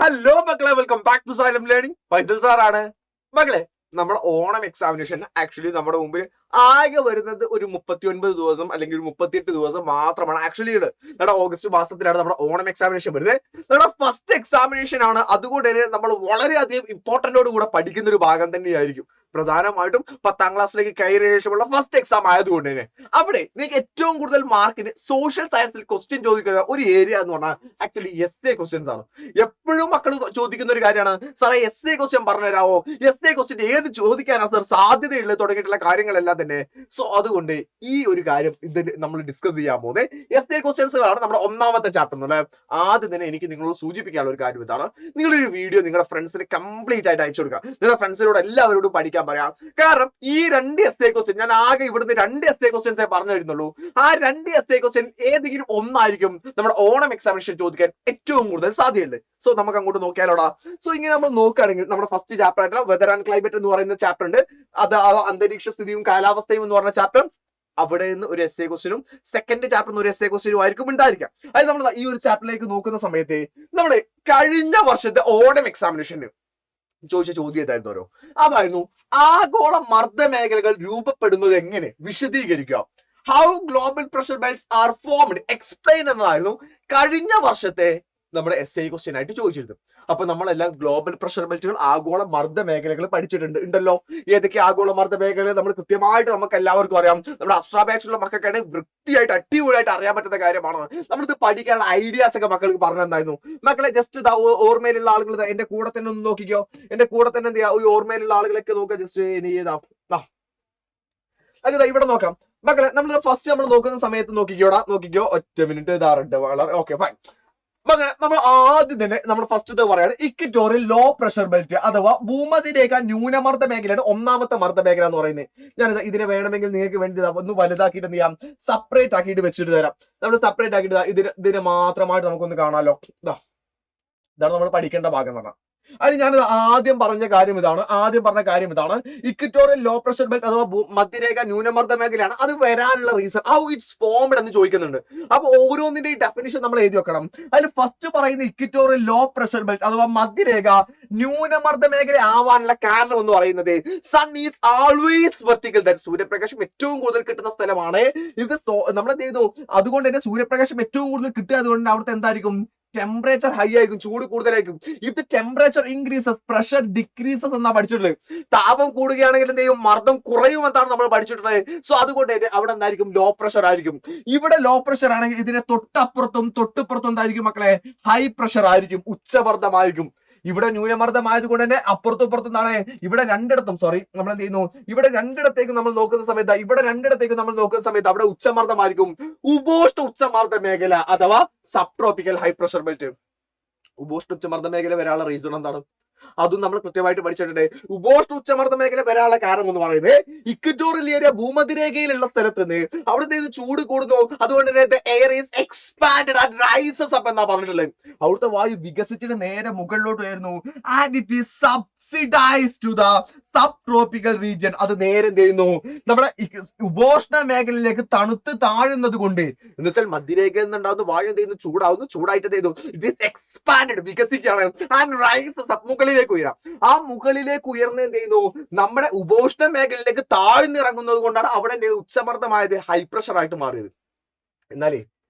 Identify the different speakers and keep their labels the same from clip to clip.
Speaker 1: Hello മക്കളെ, welcome back to Xylem learning. Faisal സാറാണ്. മക്കളെ, നമ്മുടെ ഓണം എക്സാമിനേഷൻ ആക്ച്വലി നമ്മുടെ മുമ്പിൽ ആകെ വരുന്നത് ഒരു 39 ദിവസം അല്ലെങ്കിൽ ഒരു 38 ദിവസം മാത്രമാണ്. ആക്ച്വലി നമ്മുടെ ഓഗസ്റ്റ് മാസത്തിലാണ് നമ്മുടെ ഓണം എക്സാമിനേഷൻ വരുന്നത്. നമ്മുടെ ഫസ്റ്റ് എക്സാമിനേഷൻ ആണ്. അതുകൊണ്ട് തന്നെ നമ്മൾ വളരെയധികം ഇമ്പോർട്ടന്റോട് കൂടെ പഠിക്കുന്ന ഒരു ഭാഗം തന്നെയായിരിക്കും. പ്രധാനമായിട്ടും 10ാം ക്ലാസ്സിലേക്ക് കയറിയ ശേഷമുള്ള ഫസ്റ്റ് എക്സാം ആയതുകൊണ്ട് തന്നെ അവിടെ നിങ്ങൾക്ക് ഏറ്റവും കൂടുതൽ മാർക്കിന് സോഷ്യൽ സയൻസിൽ ക്വസ്റ്റ്യൻ ചോദിക്കുന്ന ഒരു ഏരിയ എന്ന് പറഞ്ഞാൽ ആക്ച്വലി എസ് എ ക്വസ്റ്റ്യൻസ് ആണ്. എപ്പോഴും മക്കൾ ചോദിക്കുന്ന ഒരു കാര്യമാണ്, സാറേ എസ് എ ക്വസ്റ്റ്യൻ പറഞ്ഞുതരാമോ, എസ് എ ക്വസ്റ്റ്യൻ ഏത് ചോദിക്കാനാണ് സാർ സാധ്യതയുള്ളത് തുടങ്ങിയിട്ടുള്ള കാര്യങ്ങളെല്ലാം തന്നെ. സോ അതുകൊണ്ട് ഈ ഒരു കാര്യം ഇതിൽ നമ്മൾ ഡിസ്കസ് ചെയ്യാൻ പോകുന്നത് എസ് എ ക്വസ്റ്റ്യൻസുകളാണ്. നമ്മുടെ ഒന്നാമത്തെ ചാപ്റ്റർ എന്നുള്ള ആദ്യം തന്നെ എനിക്ക് നിങ്ങളോട് സൂചിപ്പിക്കാനുള്ള ഒരു കാര്യം ഇതാണ്, നിങ്ങളൊരു വീഡിയോ നിങ്ങളുടെ ഫ്രണ്ട്സിന് കംപ്ലീറ്റ് ആയിട്ട് അയച്ചു കൊടുക്കുക. നിങ്ങളുടെ ഫ്രണ്ട്സിനോട് എല്ലാവരോടും പഠിക്കാൻ പറയാം. കാരണം ഈ 2 എസ് എ ക്വസ്റ്റ്യൻ ഞാൻ ആകെ ഇവിടുന്ന് 2 എസ് എ ക്വസ്റ്റ്യൻസേ പറഞ്ഞു തരുന്നുള്ളൂ. ആ 2 എസ് എ ക്വസ്റ്റ്യൻ ഏതെങ്കിലും ഒന്നായിരിക്കും നമ്മുടെ ഓണം എക്സാമിനേഷൻ ചോദിക്കാൻ ഏറ്റവും കൂടുതൽ സാധ്യതയുണ്ട്. സോ നമുക്ക് അങ്ങോട്ട് നോക്കിയാലോടാ. സോ ഇങ്ങനെ നമ്മൾ നോക്കുകയാണെങ്കിൽ നമ്മുടെ ഫസ്റ്റ് ചാപ്റ്റർ ആയിട്ടുള്ള വെതർ ആൻഡ് ക്ലൈമറ്റ് എന്ന് പറയുന്ന ചാപ്റ്റർ ഉണ്ട്. അത് അന്തരീക്ഷ സ്ഥിതിയും കാലാവസ്ഥയും എന്ന് പറഞ്ഞ ചാപ്റ്റർ, അവിടെ നിന്ന് ഒരു എസ് എ ക്വസ്റ്റ്യനും സെക്കൻഡ് ചാപ്റ്ററിൽ ഒരു എസ് എ ക്വസ്റ്റ്യനും ആയിരിക്കും ഉണ്ടായിരിക്കാം. അത് നമ്മൾ ഈ ഒരു ചാപ്റ്ററിലേക്ക് നോക്കുന്ന സമയത്ത് നമ്മുടെ കഴിഞ്ഞ വർഷത്തെ ഓണം എക്സാമിനേഷന് ചോദിച്ച ചോദ്യം ഏതായിരുന്നോ? അതായിരുന്നു ആഗോള മർദ്ദ മേഖലകൾ രൂപപ്പെടുന്നത് എങ്ങനെ, വിശദീകരിക്കുക. How global pressure belts are formed, explain എന്നതായിരുന്നു കഴിഞ്ഞ വർഷത്തെ നമ്മുടെ എസ് ഐ ക്വസ്റ്റ്യൻ ആയിട്ട് ചോദിച്ചിരുന്നു. അപ്പൊ നമ്മളെല്ലാം ഗ്ലോബൽ പ്രഷർ ബെൽറ്റുകൾ, ആഗോള മർദ്ദ മേഖലകൾ പഠിച്ചിട്ടുണ്ട് ഉണ്ടല്ലോ. ഏതൊക്കെ ആഗോള മർദ്ദ മേഖലകൾ നമ്മൾ കൃത്യമായിട്ട് നമുക്ക് എല്ലാവർക്കും അറിയാം. നമ്മുടെ അസ്ട്രാ ബാച്ചിലുള്ള മക്കൾക്കാണ് വൃത്തിയായിട്ട് അടിപൊളിയായിട്ട് അറിയാൻ പറ്റുന്ന കാര്യമാണ്. നമ്മളിത് പഠിക്കാനുള്ള ഐഡിയാസ് ഒക്കെ മക്കൾക്ക് പറഞ്ഞു തന്നായിരുന്നു. മക്കളെ ജസ്റ്റ് ഓർമ്മയിലുള്ള ആളുകൾ എന്റെ കൂടെ തന്നെ ഒന്ന് നോക്കിക്കോ. എന്റെ കൂടെ തന്നെ എന്ത് ചെയ്യാ, ഈ ഓർമ്മയിലുള്ള ആളുകളൊക്കെ നോക്കാം. ജസ്റ്റ് ഇനി അതെ ഇവിടെ നോക്കാം. മക്കളെ നമ്മൾ ഫസ്റ്റ് നമ്മൾ നോക്കുന്ന സമയത്ത് നോക്കിക്കോ. ഒറ്റ മിനിറ്റ് ഇതാറുണ്ട് വളരെ ഓക്കെ ഫൈൻ. നമ്മൾ ആദ്യം തന്നെ നമ്മൾ ഫസ്റ്റ് പറയാണ് ഇക്വറ്റോറിയൽ ലോ പ്രഷർ ബെൽറ്റ് അഥവാ ഭൂമധ്യരേഖ ന്യൂനമർദ്ദ മേഖലയാണ് ഒന്നാമത്തെ മർദ്ദ മേഖല എന്ന് പറയുന്നത്. ഞാനിത് ഇതിനെ വേണമെങ്കിൽ നിങ്ങൾക്ക് വേണ്ടി ഒന്ന് വലുതാക്കിയിട്ട് എന്ത് ചെയ്യാം, സെപ്പറേറ്റ് ആക്കിയിട്ട് വെച്ചിട്ട് തരാം. നമ്മൾ സെപ്പറേറ്റ് ആക്കിയിട്ട് ഇതിനെ മാത്രമായിട്ട് നമുക്കൊന്ന് കാണാമല്ലോ. ഇതാണ് നമ്മൾ പഠിക്കേണ്ട ഭാഗം എന്ന് പറഞ്ഞാൽ. അതിന് ഞാൻ ആദ്യം പറഞ്ഞ കാര്യം ഇതാണ്, ഇക്വറ്റോറിയൽ ലോ പ്രഷർ ബെൽറ്റ് അഥവാ മധ്യരേഖ ന്യൂനമർദ്ദ മേഖലയാണ്. അത് വരാനുള്ള റീസൺ ഹൗ ഇറ്റ്സ് ഫോംഡ് എന്ന് ചോദിക്കുന്നുണ്ട്. അപ്പൊ ഓരോന്നിന്റെ ഡെഫിനിഷൻ നമ്മൾ എഴുതി വെക്കണം. അതിൽ ഫസ്റ്റ് പറയുന്ന ഇക്വറ്റോറിയൽ ലോ പ്രഷർ ബെൽറ്റ് അഥവാ മധ്യരേഖ ന്യൂനമർദ്ദ മേഖല ആവാനുള്ള കാരണം എന്ന് പറയുന്നത് സൺ ഈസ് ആൾവേസ് വെർട്ടിക്കൽ. സൂര്യപ്രകാശം ഏറ്റവും കൂടുതൽ കിട്ടുന്ന സ്ഥലമാണ് ഇത്. നമ്മൾ എന്ത് ചെയ്തു, അതുകൊണ്ട് തന്നെ സൂര്യപ്രകാശം ഏറ്റവും കൂടുതൽ കിട്ടുക, അതുകൊണ്ട് അവിടുത്തെ എന്തായിരിക്കും, ടെമ്പറേച്ചർ ഹൈ ആയിരിക്കും, ചൂട് കൂടുതലായിരിക്കും. If the temperature increases pressure decreases എന്നാ പഠിച്ചിട്ടുള്ളത്. താപം കൂടുകയാണെങ്കിൽ എന്ത് ചെയ്യും, മർദ്ദം കുറയുമെന്നാണ് നമ്മൾ പഠിച്ചിട്ടുള്ളത്. സോ അതുകൊണ്ട് അവിടെ എന്തായിരിക്കും, ലോ പ്രഷർ ആയിരിക്കും. ഇവിടെ ലോ പ്രഷർ ആണെങ്കിൽ ഇതിനെ തൊട്ടിപ്പുറത്തും എന്തായിരിക്കും മക്കളെ, ഹൈ പ്രഷർ ആയിരിക്കും, ഉച്ചമർദ്ദമായിരിക്കും. ഇവിടെ ന്യൂനമർദ്ദമായതുകൊണ്ട് തന്നെ അപ്പുറത്തും ഇപ്പുറത്തും എന്താണ്, ഇവിടെ രണ്ടിടത്തും നമ്മൾ എന്ത് ചെയ്യുന്നു, ഇവിടെ രണ്ടിടത്തേക്കും നമ്മൾ നോക്കുന്ന സമയത്ത് അവിടെ ഉച്ചമർദ്ദമായിരിക്കും. ഉപോഷ്ണ ഉച്ചമർദ്ദ മേഖല അഥവാ subtropical high pressure belt. ഉപോഷ്ണ ഉച്ചമർദ്ദ മേഖല വരാനുള്ള റീസൺ എന്താണ്, അതും നമ്മൾ കൃത്യമായിട്ട് പഠിച്ചിട്ടുണ്ട്. ഉപോഷ്ണ ഉച്ചമർദ്ദ മേഖല വരാനുള്ള കാരണം എന്ന് പറയുന്നത് ഇക്വറ്റോറിയൽ ഏരിയ ഭൂമധ്യരേഖയിലുള്ള സ്ഥലത്ത് നിന്ന് അവിടുത്തെ ചൂട് കൂടുന്നു, അതുകൊണ്ട് തന്നെ air is expanded and rises up എന്നാ പറഞ്ഞിട്ടുള്ളത്. അവിടുത്തെ വായു വികസിച്ചിട്ട് നേരെ മുകളിലോട്ട് വരുന്നു. And it is subsidized to the subtropical region. അത് നേരെ എന്ത് ചെയ്യുന്നു, നമ്മുടെ ഉപോഷ്ണ മേഖലയിലേക്ക് തണുത്ത് താഴുന്നത് കൊണ്ട്, എന്ന് വെച്ചാൽ മധ്യരേഖയിൽ നിന്നുണ്ടാകുന്ന വായു എന്ത് ചെയ്യുന്നു, ചൂടായിട്ട് എന്ത് ചെയ്യുന്നു, ഇറ്റ് ഈസ് എക്സ്പാൻഡഡ്, വികസിക്കുകയാണ്. ആൻഡ് റൈസസ് അപ്പ്, മുകളിലേക്ക് ഉയരാം. ആ മുകളിലേക്ക് ഉയർന്ന് എന്ത് ചെയ്യുന്നു, നമ്മുടെ ഉപോഷ്ണ മേഖലയിലേക്ക് താഴ്ന്നിറങ്ങുന്നത് കൊണ്ടാണ് അവിടെ എന്ത് ചെയ്ത് ഉച്ചമർദ്ദമായത്, ഹൈ പ്രഷർ ആയിട്ട് മാറിയത്. എന്നാലേ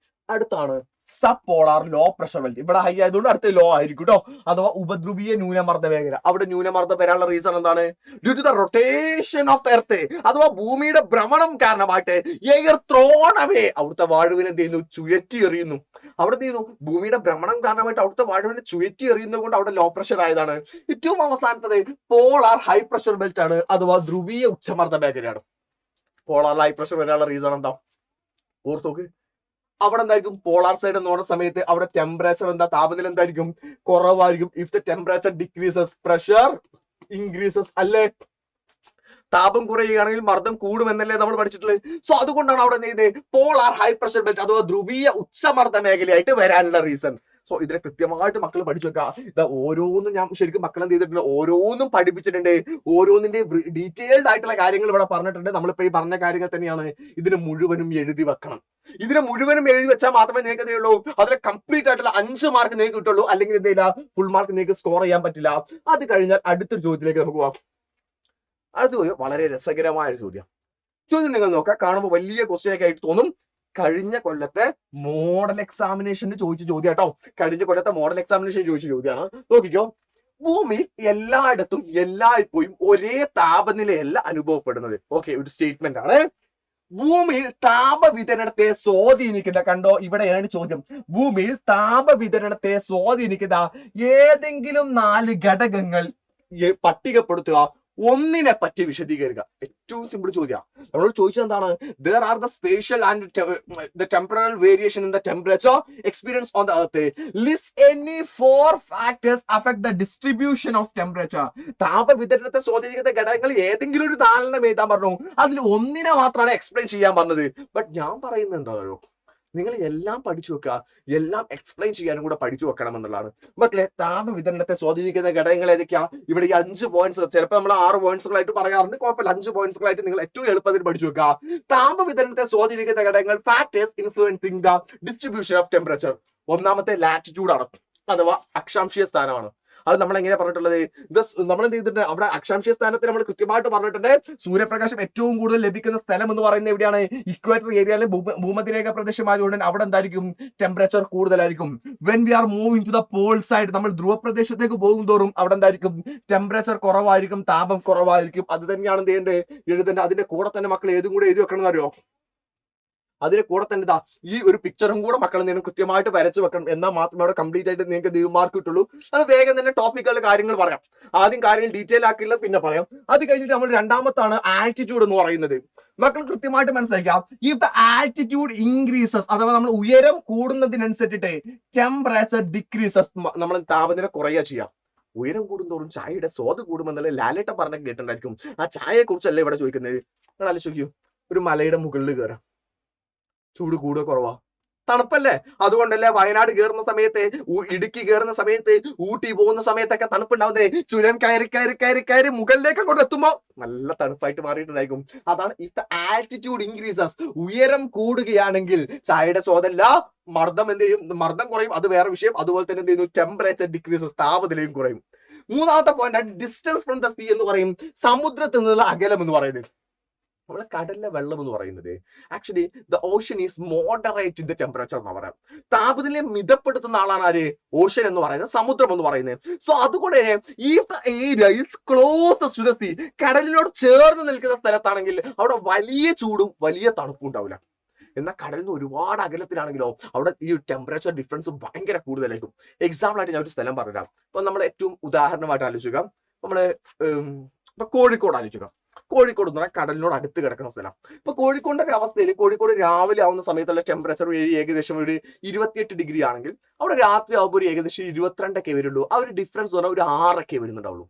Speaker 1: അടുത്താണ് subpolar low pressure belt. ഇവിടെ ഹൈ ആയതുകൊണ്ട് അടുത്ത ലോ ആയിരിക്കും കേട്ടോ, അഥവാ ഉപദ്രവീയ ന്യൂനമർദ്ദ മേഖല. അവിടെ ന്യൂനമർദ്ദം വരാനുള്ള റീസൺ എന്താണ്, due to the rotation of earth അഥവാ ഭൂമിയുടെ ഭ്രമണം കാരണമായിട്ട് എയർ ത്രോൺ അവേ, അവിടുത്തെ വാഴുവിനെ എന്ത് ചെയ്യുന്നു, ചുഴറ്റി എറിയുന്നു. അവിടെ എന്ത് ചെയ്യുന്നു, ഭൂമിയുടെ ഭ്രമണം കാരണമായിട്ട് അവിടുത്തെ വാഴുവിനെ ചുഴറ്റി എറിയുന്നത് കൊണ്ട് അവിടെ ലോ പ്രഷർ ആയതാണ്. ഏറ്റവും അവസാനത്തത് പോളാർ ഹൈ പ്രഷർ ബെൽറ്റ് ആണ്, അഥവാ ധ്രുവീയ ഉച്ചമർദ്ദ മേഖലയാണ്. പോളാർ ഹൈ പ്രഷർ വരാനുള്ള റീസൺ എന്താ, ഓർത്തോക്ക്. അവിടെ എന്തായിരിക്കും, പോളാർ സൈഡ് എന്ന് പറയുന്ന സമയത്ത് അവിടെ ടെമ്പറേച്ചർ താപനില എന്തായിരിക്കും, കുറവായിരിക്കും. If the temperature decreases pressure increases, അല്ലേ? താപം കുറയുകയാണെങ്കിൽ മർദ്ദം കൂടുമെന്നല്ലേ നമ്മൾ പഠിച്ചിട്ടുള്ളത്. സോ അതുകൊണ്ടാണ് അവിടെ എന്ത് ചെയ്തത്, പോളാർ ഹൈ പ്രഷർ ബെൽറ്റ് അഥവാ ധ്രുവീയ ഉച്ചമർദ്ദ മേഖലയായിട്ട് വരാനുള്ള റീസൺ. സോ ഇതിനെ കൃത്യമായിട്ട് മക്കൾ പഠിച്ചു വെക്കുക. ഇത് ഓരോന്നും ഞാൻ ശരിക്കും മക്കൾ എന്ത് ചെയ്തിട്ടുണ്ട്, ഓരോന്നും പഠിപ്പിച്ചിട്ടുണ്ട്. ഓരോന്നിന്റെ ഡീറ്റെയിൽഡ് ആയിട്ടുള്ള കാര്യങ്ങൾ ഇവിടെ പറഞ്ഞിട്ടുണ്ട്. നമ്മളിപ്പോ ഈ പറഞ്ഞ കാര്യങ്ങൾ തന്നെയാണ്. ഇതിന് മുഴുവനും എഴുതി വെക്കണം. ഇതിനെ മുഴുവനും എഴുതി വെച്ചാൽ മാത്രമേ നിങ്ങൾക്ക് എന്തുള്ളൂ, അതിലെ കംപ്ലീറ്റ് ആയിട്ടുള്ള 5 മാർക്ക് നിങ്ങൾക്ക് കിട്ടുള്ളൂ. അല്ലെങ്കിൽ എന്തില്ല, ഫുൾ മാർക്ക് നിങ്ങൾക്ക് സ്കോർ ചെയ്യാൻ പറ്റില്ല. അത് കഴിഞ്ഞാൽ അടുത്തൊരു ചോദ്യത്തിലേക്ക് നമുക്ക് പോവാം. അടുത്ത ചോദ്യം വളരെ രസകരമായ ഒരു ചോദ്യം. നിങ്ങൾ നോക്കാം, കാണുമ്പോൾ വലിയ ക്വസ്റ്റ്യൻ ഒക്കെ ആയിട്ട് തോന്നും. കഴിഞ്ഞ കൊല്ലത്തെ മോഡൽ എക്സാമിനേഷന് ചോദിച്ച ചോദ്യം കേട്ടോ. കഴിഞ്ഞ കൊല്ലത്തെ മോഡൽ എക്സാമിനേഷൻ ചോദിച്ച ചോദ്യമാണ്. നോക്കിക്കോ, ഭൂമിയിൽ എല്ലായിടത്തും എല്ലായ്പ്പോഴും ഒരേ താപനിലയല്ല അനുഭവപ്പെടുന്നത്. ഓക്കെ, ഒരു സ്റ്റേറ്റ്മെന്റ് ആണ്. ഭൂമിയിൽ താപവിതരണത്തെ സ്വാധീനിക്കുന്ന, കണ്ടോ ഇവിടെയാണ് ചോദ്യം, ഭൂമിയിൽ താപവിതരണത്തെ സ്വാധീനിക്കുന്ന ഏതെങ്കിലും 4 ഘടകങ്ങൾ പട്ടികപ്പെടുത്തുക, ഒന്നിനെ പറ്റി വിശദീകരിക്കുക. ഏറ്റവും സിമ്പിൾ ചോദ്യം. നമ്മളോട് ചോദിച്ചത് എന്താണ്? there are the spatial and the temporal variation in the temperature experienced on the earth. list any 4 factors affect the distribution of temperature. താപവിതരണത്തെ സ്വാധീനിക്കുന്ന ഘടകങ്ങൾ ഏതെങ്കിലും ഒരു 4 എഴുതാൻ പറഞ്ഞു. അതിൽ ഒന്നിനെ മാത്രമാണ് എക്സ്പ്ലെയിൻ ചെയ്യാൻ പറഞ്ഞത്. ബട്ട് ഞാൻ പറയുന്നത് എന്താണോ, നിങ്ങൾ എല്ലാം പഠിച്ചു വെക്കുക, എല്ലാം എക്സ്പ്ലെയിൻ ചെയ്യാനും കൂടെ പഠിച്ചു വെക്കണം എന്നുള്ളതാണ്. മക്കളെ, താപവിതരണത്തെ സ്വാധീനിക്കുന്ന ഘടകങ്ങൾ ഏതൊക്കെയാ? ഇവിടെ ഈ 5 പോയിന്റ്സ്, ചിലപ്പോൾ നമ്മൾ 6 പോയിന്റ്സുകളായിട്ട് പറയാറുണ്ട്, കുഴപ്പമില്ല. 5 പോയിന്റ്സുകളായിട്ട് നിങ്ങൾ ഏറ്റവും എളുപ്പത്തിൽ പഠിച്ചു വെക്കുക. താപവിതരണത്തെ സ്വാധീനിക്കുന്ന ഘടകങ്ങൾ, factors influencing the distribution of temperature. ഒന്നാമത്തെ ലാറ്റിറ്റ്യൂഡ് ആണ്, അഥവാ അക്ഷാംശീയ സ്ഥാനമാണ്. അത് നമ്മൾ എങ്ങനെയാ പറഞ്ഞിട്ടുള്ളത്? നമ്മൾ എന്ത് ചെയ്തിട്ടുണ്ട്, അവിടെ അക്ഷാംശീയ സ്ഥാനത്ത് നമ്മൾ കൃത്യമായിട്ട് പറഞ്ഞിട്ടുണ്ട്. സൂര്യപ്രകാശം ഏറ്റവും കൂടുതൽ ലഭിക്കുന്ന സ്ഥലം എന്ന് പറയുന്നത് എവിടെയാണ്? ഇക്വേറ്റർ ഏരിയയിലെ ഭൂമധ്യരേഖ പ്രദേശമായതുകൊണ്ട് അവിടെ എന്തായിരിക്കും, ടെമ്പറേച്ചർ കൂടുതലായിരിക്കും. When we are moving to the pole side, നമ്മൾ ധ്രുവപ്രദേശത്തേക്ക് പോകും തോറും അവിടെ എന്തായിരിക്കും, ടെമ്പറേച്ചർ കുറവായിരിക്കും, താപം കുറവായിരിക്കും. അത് തന്നെയാണ് എന്ത് ചെയ്യേണ്ടത്, എഴുതേണ്ടത്. അതിന്റെ കൂടെ തന്നെ മക്കൾ ഏതും കൂടെ എഴുതി വെക്കണം എന്നറിയോ? അതിന്റെ കൂടെ തന്നെ ഇതാ ഈ ഒരു പിക്ചറും കൂടെ മക്കൾ നിങ്ങൾ കൃത്യമായിട്ട് വരച്ചു വെക്കണം. എന്നാൽ മാത്രമേ അവിടെ കംപ്ലീറ്റ് ആയിട്ട് നിങ്ങൾക്ക് മാർക്ക് കിട്ടുള്ളൂ. അത് വേഗം തന്നെ ടോപ്പിക്കുകളുടെ കാര്യങ്ങൾ പറയാം. ആദ്യം കാര്യങ്ങൾ ഡീറ്റെയിൽ ആക്കിയുള്ള പിന്നെ പറയാം. അത് കഴിഞ്ഞിട്ട് നമ്മൾ രണ്ടാമത്താണ് ആൾട്ടിറ്റ്യൂഡ് എന്ന് പറയുന്നത്. മക്കൾ കൃത്യമായിട്ട് മനസ്സിലാക്കാം, ഇഫ് ദ ആൾട്ടിറ്റ്യൂഡ് ഇൻക്രീസസ്, അഥവാ നമ്മൾ ഉയരം കൂടുന്നതിനനുസരിച്ചിട്ട് ടെമ്പറേച്ചർ ഡിക്രീസസ്, നമ്മൾ താപനില കുറയുക ചെയ്യാം. ഉയരം കൂടുന്തോറും ചായയുടെ സ്വാദ് കൂടുമെന്നുള്ള ലാലേട്ട പറഞ്ഞ കേട്ടിട്ടുണ്ടായിരിക്കും. ആ ചായയെ കുറിച്ചല്ലേ ഇവിടെ ചോദിക്കുന്നത്. നിങ്ങൾ ആലോചിക്കൂ, ഒരു മലയുടെ മുകളിൽ കയറാം, ചൂട് കൂടുക കുറവാ, തണുപ്പല്ലേ? അതുകൊണ്ടല്ലേ വയനാട് കയറുന്ന സമയത്ത്, ഇടുക്കി കയറുന്ന സമയത്ത്, ഊട്ടി പോകുന്ന സമയത്തൊക്കെ തണുപ്പുണ്ടാവുന്നേ. ചുരം കയറി കയറി കയറി കയറി മുകളിലേക്ക് കൊണ്ട് എത്തുമ്പോ നല്ല തണുപ്പായിട്ട് മാറിയിട്ടുണ്ടായിരിക്കും. അതാണ് ഇഫ് ദ ആൾട്ടിറ്റ്യൂഡ് ഇൻക്രീസസ്, ഉയരം കൂടുകയാണെങ്കിൽ ചായയുടെ സ്വാദല്ല, മർദ്ദം എന്ത് ചെയ്യും, മർദ്ദം കുറയും, അത് വേറെ വിഷയം. അതുപോലെ തന്നെ എന്ത് ചെയ്യുന്നു, ടെമ്പറേച്ചർ ഡിക്രീസസ്, താപനിലയും കുറയും. മൂന്നാമത്തെ point distance from the sea എന്ന് പറയും, സമുദ്രത്തിൽ നിന്നുള്ള അകലം എന്ന് പറയുന്നത്. നമ്മളെ കടലിലെ വെള്ളം എന്ന് പറയുന്നത് actually the Ocean is moderate in the temperature എന്ന് പറയാം. താപനിലയെ മിതപ്പെടുത്തുന്ന ആളാണ് ആര്? ഓഷൻ എന്ന് പറയുന്നത്, സമുദ്രം എന്ന് പറയുന്നത്. സോ അതുകൊണ്ട് if the area is closest to the sea, കടലിനോട് ചേർന്ന് നിൽക്കുന്ന സ്ഥലത്താണെങ്കിൽ അവിടെ വലിയ ചൂടും വലിയ തണുപ്പും ഉണ്ടാവില്ല. എന്നാൽ കടലിൽ നിന്ന് ഒരുപാട് അകലത്തിലാണെങ്കിലോ അവിടെ ഈ ടെമ്പറേച്ചർ ഡിഫറൻസ് ഭയങ്കര കൂടുതലായിരിക്കും. എക്സാമ്പിൾ ആയിട്ട് ഞാൻ ഒരു സ്ഥലം പറഞ്ഞുതരാം. അപ്പൊ നമ്മൾ ഏറ്റവും ഉദാഹരണമായിട്ട് ആലോചിക്കാം, നമ്മള് ഇപ്പൊ കോഴിക്കോട് ആലോചിക്കാം. കോഴിക്കോട് എന്ന് പറഞ്ഞാൽ കടലിനോട് അടുത്ത് കിടക്കുന്ന സ്ഥലം. ഇപ്പൊ കോഴിക്കോടിന്റെ ഒരു അവസ്ഥയിൽ, കോഴിക്കോട് രാവിലെ ആവുന്ന സമയത്തുള്ള ടെമ്പറേച്ചർ ഏകദേശം ഒരു 28 ഡിഗ്രി ആണെങ്കിൽ അവിടെ രാത്രി ആവുമ്പോൾ ഒരു ഏകദേശം 22 വരുള്ളൂ. ആ ഒരു ഡിഫറൻസ് പറഞ്ഞാൽ ഒരു 6 വരുന്നുണ്ടാവുള്ളൂ.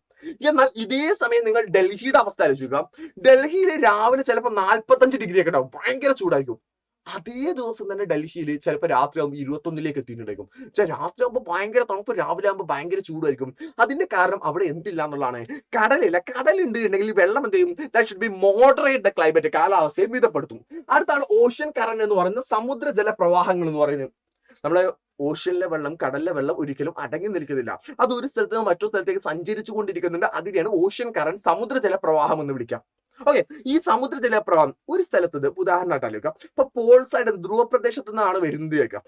Speaker 1: എന്നാൽ ഇതേ സമയം നിങ്ങൾ ഡൽഹിയുടെ അവസ്ഥ ആലോചിക്കുക. ഡൽഹിയിൽ രാവിലെ ചിലപ്പോൾ 45 ഡിഗ്രി ഒക്കെ ഉണ്ടാവും, ഭയങ്കര ചൂടായിരിക്കും. അതേ ദിവസം തന്നെ ഡൽഹിയിൽ ചിലപ്പോൾ രാത്രി ആകുമ്പോൾ 21 എത്തിയിട്ടുണ്ടായിരിക്കും. പക്ഷെ രാത്രി ആകുമ്പോൾ ഭയങ്കര തണുപ്പ്, രാവിലെ ആകുമ്പോൾ ഭയങ്കര ചൂടായിരിക്കും. അതിന്റെ കാരണം അവിടെ എന്തില്ല എന്നുള്ളതാണ്, കടലില്ല. കടലുണ്ട് ഉണ്ടെങ്കിൽ വെള്ളം എന്ത് ചെയ്യും, that should be moderate the climate, കാലാവസ്ഥയെ മിതപ്പെടുത്തും. അടുത്താണ് ഓഷ്യൻ കറന്റ് എന്ന് പറയുന്നത്, സമുദ്രജല പ്രവാഹങ്ങൾ എന്ന് പറയുന്നത്. നമ്മളെ ഓഷ്യനിലെ വെള്ളം, കടലിലെ വെള്ളം ഒരിക്കലും അടങ്ങി നിൽക്കുന്നില്ല. അത് ഒരു സ്ഥലത്ത് നിന്ന് മറ്റൊരു സ്ഥലത്തേക്ക് സഞ്ചരിച്ചു കൊണ്ടിരിക്കുന്നുണ്ട്. അതിനെയാണ് ഓഷ്യൻ കറന്റ്, സമുദ്രജല പ്രവാഹം എന്ന് വിളിക്കാം. ഓക്കെ, ഈ സമുദ്രജല പ്രവാഹം ഒരു സ്ഥലത്ത് ഉദാഹരണമായിട്ട് ആലോചിക്കാം. ഇപ്പൊ പോൾ സൈഡ് ധ്രുവപ്രദേശത്ത് നിന്നാണ് വരുന്നത് കേൾക്കാം.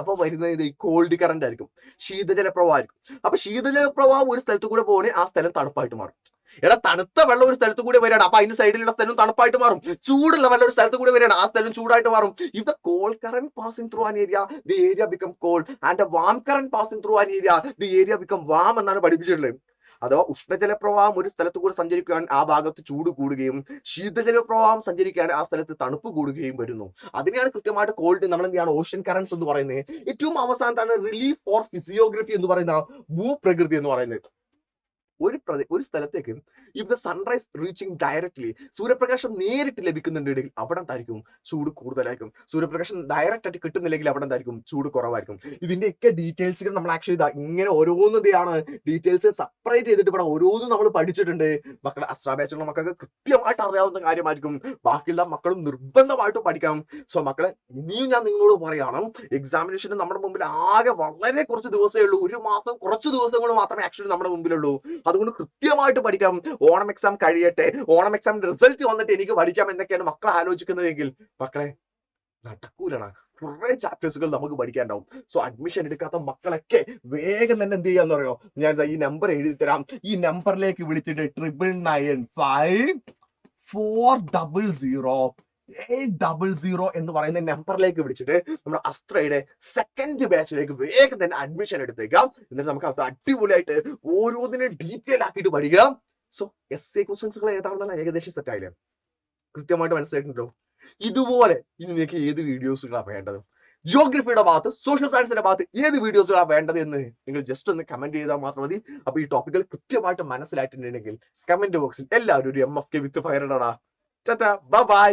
Speaker 1: അപ്പൊ വരുന്നത് ഈ കോൾഡ് കറന്റ് ആയിരിക്കും, ശീതജല പ്രവാഹമായിരിക്കും. അപ്പൊ ശീതജല പ്രവാഹം ഒരു സ്ഥലത്ത് കൂടെ പോകുകയാണെങ്കിൽ ആ സ്ഥലം തണുപ്പായിട്ട് മാറും. എടാ, തണുത്ത വെള്ളം ഒരു സ്ഥലത്ത് കൂടെ വരികയാണ്, അപ്പൊ അതിന്റെ സൈഡിലുള്ള സ്ഥലം തണുപ്പായിട്ട് മാറും. ചൂടുള്ള വെള്ളം ഒരു സ്ഥലത്ത് കൂടെ വരികയാണ്, ആ സ്ഥലം ചൂടായിട്ട് മാറും. If the cold current passing through an area, the area become cold, and the warm current passing through an area, the area become warm എന്നാണ് പഠിപ്പിച്ചിട്ടുള്ളത്. അഥവാ ഉഷ്ണജല പ്രവാഹം ഒരു സ്ഥലത്ത് കൂടെ സഞ്ചരിക്കുകയാണ്, ആ ഭാഗത്ത് ചൂട് കൂടുകയും ശീതജല പ്രവാഹം സഞ്ചരിക്കുകയാണ്, ആ സ്ഥലത്ത് തണുപ്പ് കൂടുകയും വരുന്നു. അതിനെയാണ് കൃത്യമായിട്ട് കോൾഡ്, നമ്മൾ എന്താണ് ഓഷ്യൻ കറന്റ്സ് എന്ന് പറയുന്നത്. ഏറ്റവും അവസാനത്താണ് റിലീഫ് ഓർ ഫിസിയോഗ്രഫി എന്ന് പറയുന്ന ഭൂപ്രകൃതി എന്ന് പറയുന്നത്. ഒരു സ്ഥലത്തേക്ക് if the sunrise reaching directly, സൂര്യപ്രകാശം നേരിട്ട് ലഭിക്കുന്നുണ്ടെങ്കിൽ അവിടെ എന്തായിരിക്കും ചൂട് കൂടുതലായിരിക്കും. സൂര്യപ്രകാശം ഡയറക്റ്റ് ആയിട്ട് കിട്ടുന്നില്ലെങ്കിൽ അവിടെ എന്തായിരിക്കും ചൂട് കുറവായിരിക്കും. ഇതിന്റെയൊക്കെ ഡീറ്റെയിൽസുകൾ നമ്മൾ ആക്ച്വലി ഇങ്ങനെ ഓരോന്നിന്റെയാണ് ഡീറ്റെയിൽസ് സെപ്പറേറ്റ് ചെയ്തിട്ട് ഇവിടെ ഓരോന്നും നമ്മൾ പഠിച്ചിട്ടുണ്ട്. മക്കളെ അസ്ട്രാ ബാച്ചുള്ള മക്കൾക്ക് കൃത്യമായിട്ട് അറിയാവുന്ന കാര്യമായിരിക്കും. ബാക്കിയുള്ള മക്കളും നിർബന്ധമായിട്ടും പഠിക്കണം. സോ മക്കളെ, ഇനിയും ഞാൻ നിങ്ങളോട് പറയണം, എക്സാമിനേഷന് നമ്മുടെ മുമ്പിൽ ആകെ വളരെ കുറച്ച് ദിവസമേ ഉള്ളൂ. 1 മാസം കുറച്ച് ദിവസങ്ങൾ മാത്രമേ ആക്ച്വലി നമ്മുടെ മുമ്പിലുള്ളൂ. അതുകൊണ്ട് കൃത്യമായിട്ട് പഠിക്കാം. ഓണം എക്സാം കഴിയട്ടെ, ഓണം എക്സാം റിസൾട്ട് വന്നിട്ട് എനിക്ക് പഠിക്കാം എന്നൊക്കെയാണ് മക്കൾ ആലോചിക്കുന്നതെങ്കിൽ മക്കളെ നടക്കൂലടാ. കുറെ ചാപ്റ്റേഴ്സുകൾ നമുക്ക് പഠിക്കാനുണ്ടാവും. സോ അഡ്മിഷൻ എടുക്കാത്ത മക്കളൊക്കെ വേഗം തന്നെ എന്ത് ചെയ്യാന്ന് പറയോ, ഞാൻ ഈ നമ്പർ എഴുതി തരാം. ഈ നമ്പറിലേക്ക് വിളിച്ചിട്ട് 9995400800 എന്ന് പറയുന്ന നമ്പറിലേക്ക് വിളിച്ചിട്ട് നമ്മുടെ അസ്ത്രയുടെ സെക്കൻഡ് ബാച്ചിലേക്ക് വേഗം തന്നെ അഡ്മിഷൻ എടുത്തേക്കാം. എന്നിട്ട് നമുക്ക് അത് അടിപൊളിയായിട്ട് ഓരോന്നിനും ഡീറ്റെയിൽ ആക്കിയിട്ട് പഠിക്കാം. സോ എസ് എ ക്വസ്റ്റ്യൻസുകൾ ഏതാണെന്നുള്ള ഏകദേശം സെറ്റ് ആയില്ലേ? കൃത്യമായിട്ട് മനസ്സിലായിട്ടുണ്ടല്ലോ. ഇതുപോലെ ഇനി നിങ്ങൾക്ക് ഏത് വീഡിയോസുകളാണ് വേണ്ടത്, ജിയോഗ്രഫിയുടെ ഭാഗത്ത്, സോഷ്യൽ സയൻസിന്റെ ഭാഗത്ത് ഏത് വീഡിയോസുകളാണ് വേണ്ടത് എന്ന് നിങ്ങൾ ജസ്റ്റ് ഒന്ന് കമന്റ് ചെയ്താൽ മാത്രം മതി. അപ്പൊ ഈ ടോപ്പിക്കുകൾ കൃത്യമായിട്ട് മനസ്സിലായിട്ടുണ്ടെങ്കിൽ കമന്റ് ബോക്സിൽ എല്ലാവരും ഒരു MFK വിത്ത് ഫയർ ഇടടാ. Tata, bye by.